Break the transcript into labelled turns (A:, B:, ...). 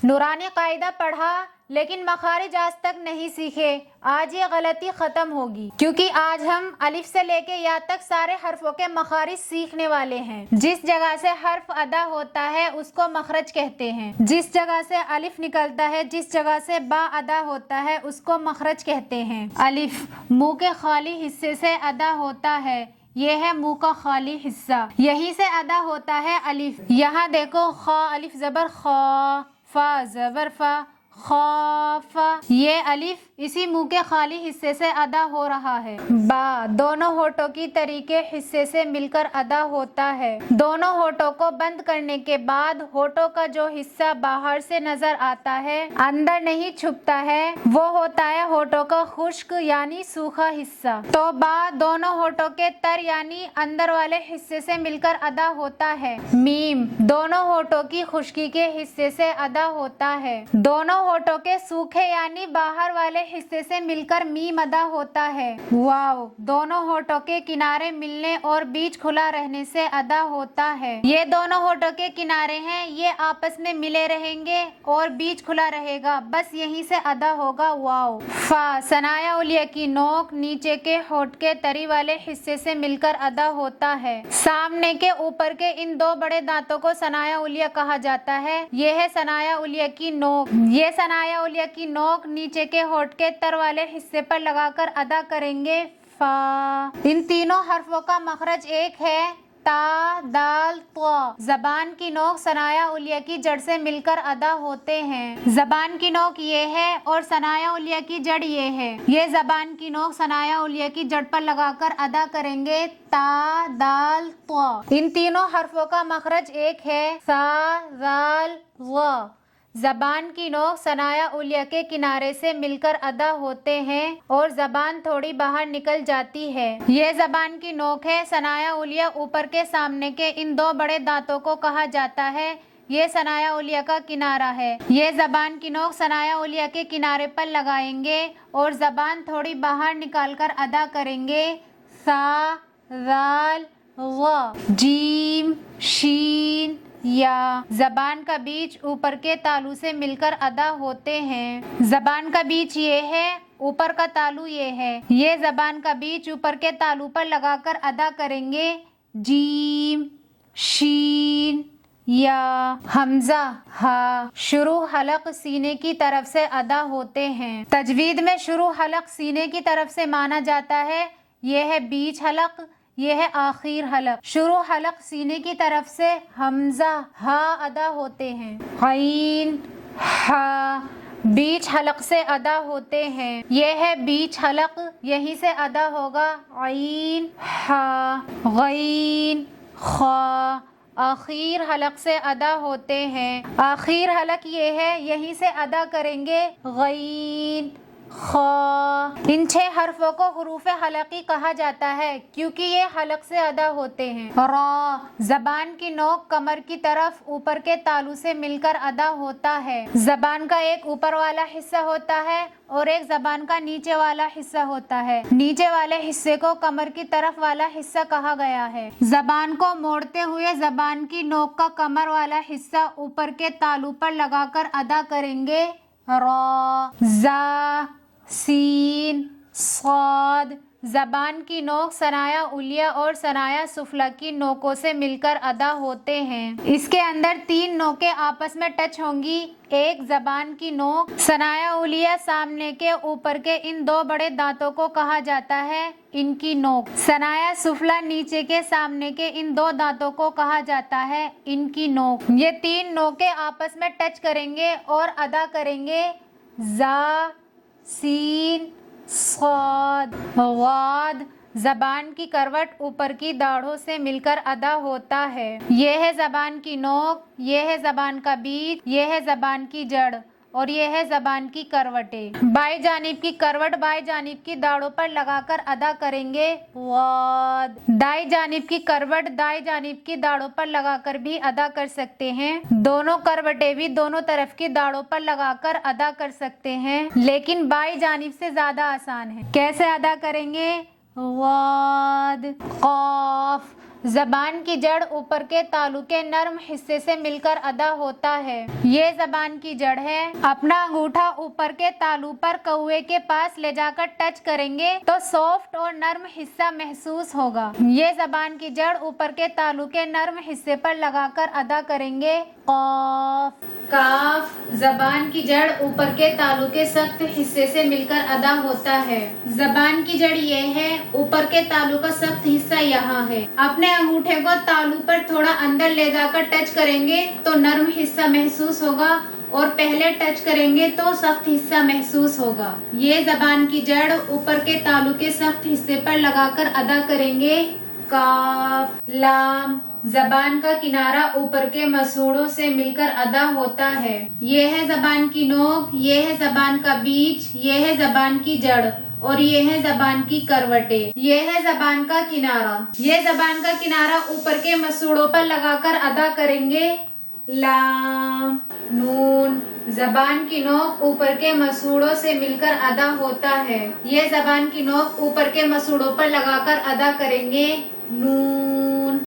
A: नूरानी कायदा पढ़ा लेकिन मखारिज आज तक नहीं सीखे। आज ये गलती ख़त्म होगी क्योंकि आज हम अलिफ से लेके या तक सारे हर्फों के मखारिज सीखने वाले हैं। जिस जगह से हर्फ अदा होता है उसको मखरज कहते हैं। जिस जगह से अलिफ निकलता है, जिस जगह से बा अदा होता है उसको मखरज कहते हैं। अलिफ मुंह के खाली हिस्से से अदा होता है, ये है मुंह का खाली हिस्सा, यहीं से अदा होता है अलिफ। यहाँ देखो, खा अलिफ ज़बर खा, फा ज़बर फा, खौफ, ये अलिफ इसी मुंह के खाली हिस्से से अदा हो रहा है। बा दोनों होठों की तरीके हिस्से से मिलकर अदा होता है। दोनों होठों को बंद करने के बाद होठों का जो हिस्सा बाहर से नजर आता है, अंदर नहीं छुपता है, वो होता है होठों का खुश्क यानी सूखा हिस्सा। तो बा दोनों होठों के तर यानी अंदर वाले हिस्से से मिलकर अदा होता है। मीम दोनों होठों की खुश्की के हिस्से से अदा होता है। दोनों होठों के सूखे यानी बाहर वाले हिस्से से मिलकर मीम अदा होता है। वाव दोनों होठों के किनारे मिलने और बीच खुला रहने से अदा होता है। ये दोनों होठों के किनारे हैं, ये आपस में मिले रहेंगे और बीच खुला रहेगा, बस यहीं से अदा होगा। वाव फा सनाया उलिया की नोक नीचे के होठ के तरी वाले हिस्से से मिलकर अदा होता है। सामने के ऊपर के इन दो बड़े दांतों को सनाया उलिया कहा जाता है। ये है सनाया उलिया की नोक। ये सनाया उलिया की नोक नीचे के होठ के तर वाले हिस्से पर लगाकर अदा करेंगे फा। इन तीनों हर्फों का मखरज एक है, ता दाल तो। जबान की नोक सनाया उलिया की जड़ से मिलकर अदा होते हैं। जबान की नोक ये है और सनाया उलिया की जड़ ये है। ये जबान की नोक सनाया उलिया की जड़ पर लगाकर अदा करेंगे ता दाल तो। इन तीनों हर्फों का मखरज एक है, सा दाल व। जबान की नोक सनाया उलिया के किनारे से मिलकर अदा होते हैं और जबान थोड़ी बाहर निकल जाती है। ये जबान की नोक है। सनाया उलिया ऊपर के सामने के इन दो बड़े दांतों को कहा जाता है। ये सनाया उलिया का किनारा है। ये जबान की नोक सनाया उलिया के किनारे पर लगाएंगे और जबान थोड़ी बाहर निकालकर अदा करेंगे सा दाल व। जीम शीन या जबान का बीच ऊपर के तालू से मिलकर अदा होते हैं। जबान का बीच ये है, ऊपर का तालू ये है। ये जबान का बीच ऊपर के तालू पर लगाकर अदा करेंगे जीम शीन या। हमजा हा शुरू हलक सीने की तरफ से अदा होते हैं। तजवीद में शुरू हलक सीने की तरफ से माना जाता है। यह है बीच हलक, ये है आखिर हलक। शुरू हलक सीने की तरफ से हमजा हा अदा होते हैं। गईन हा बीच हलक से अदा होते हैं। ये है बीच हलक, यहीं से अदा होगा गईन हा। गईन खा आखिर हलक से अदा होते हैं। आखिर हलक ये है, यहीं से अदा करेंगे गईन खा। इन 6 हर्फों को हुरूफ़े हलकी कहा जाता है क्योंकि ये हलक से अदा होते हैं। रा जबान की नोक कमर की तरफ ऊपर के तालू से मिलकर अदा होता है। जबान का एक ऊपर वाला हिस्सा होता है और एक जबान का नीचे वाला हिस्सा होता है। नीचे वाले हिस्से को कमर की तरफ वाला हिस्सा कहा गया है। जबान को मोड़ते हुए जबान की नोक का कमर वाला हिस्सा ऊपर के तालू पर लगाकर अदा करेंगे रा जा सीन साद। जबान की नोक सनाया उलिया और सनाया सुफला की नोकों से मिलकर अदा होते हैं। इसके अंदर 3 नोकें आपस में टच होंगी। एक जबान की नोक सनाया उलिया सामने के ऊपर के इन 2 बड़े दांतों को कहा जाता है इनकी नोक। सनाया सुफला नीचे के सामने के इन 2 दांतों को कहा जाता है इनकी नोक। ये 3 नोकें आपस में टच करेंगे और अदा करेंगे जा सीन साद वाद। जबान की करवट ऊपर की दाढ़ों से मिलकर अदा होता है। ये है जबान की नोक, ये है जबान का बीच, ये है जबान की जड़ और ये है जबान की करवटें। बाएं जानिब की करवट बाएं जानिब की दाढ़ों पर लगाकर अदा करेंगे वाद। दाएं जानिब की करवट दाएं जानिब की दाढ़ों पर लगाकर भी अदा कर सकते हैं। दोनों करवटें भी दोनों तरफ की दाढ़ों पर लगाकर अदा कर सकते हैं, लेकिन बाएं जानिब से ज्यादा आसान है। कैसे अदा करेंगे? वाद कॉफ زبان کی جڑ اوپر کے تالو کے نرم حصے سے مل کر ادا ہوتا ہے۔ یہ زبان کی جڑ ہے۔ اپنا انگوٹھا اوپر کے تالو پر کوے کے پاس لے جا کر ٹچ کریں گے تو سافٹ اور نرم حصہ محسوس ہوگا۔ یہ زبان کی جڑ اوپر کے تالو کے نرم حصے پر لگا کر ادا کریں گے۔ قاف۔ کاف۔ زبان کی جڑ اوپر کے تالو کے سخت حصے سے مل کر ادا ہوتا ہے۔ زبان کی جڑ یہ ہے، اوپر کے تالو کا سخت حصہ یہاں ہے۔ اپنے انگوٹھے کو تالو پر تھوڑا اندر لے جا کر ٹچ کریں گے تو نرم حصہ محسوس ہوگا اور پہلے ٹچ کریں گے تو سخت حصہ محسوس ہوگا۔ یہ زبان کی جڑ اوپر کے تالو کے سخت حصے پر لگا کر ادا کریں گے۔ کاف۔ لام۔ زبان کا کنارہ اوپر کے مسوڑوں سے مل کر ادا ہوتا ہے۔ یہ ہے زبان کی نوک، یہ ہے زبان کا بیچ، یہ ہے زبان کی جڑ اور یہ ہے زبان کی کروٹیں۔ یہ ہے زبان کا کنارہ۔ یہ زبان کا کنارہ اوپر کے مسوڑوں پر لگا کر ادا کریں گے۔ لام۔ نون۔ زبان کی نوک اوپر کے مسوڑوں سے مل کر ادا ہوتا ہے۔ یہ زبان کی نوک اوپر کے مسوڑوں پر لگا کر ادا کریں گے۔ نون۔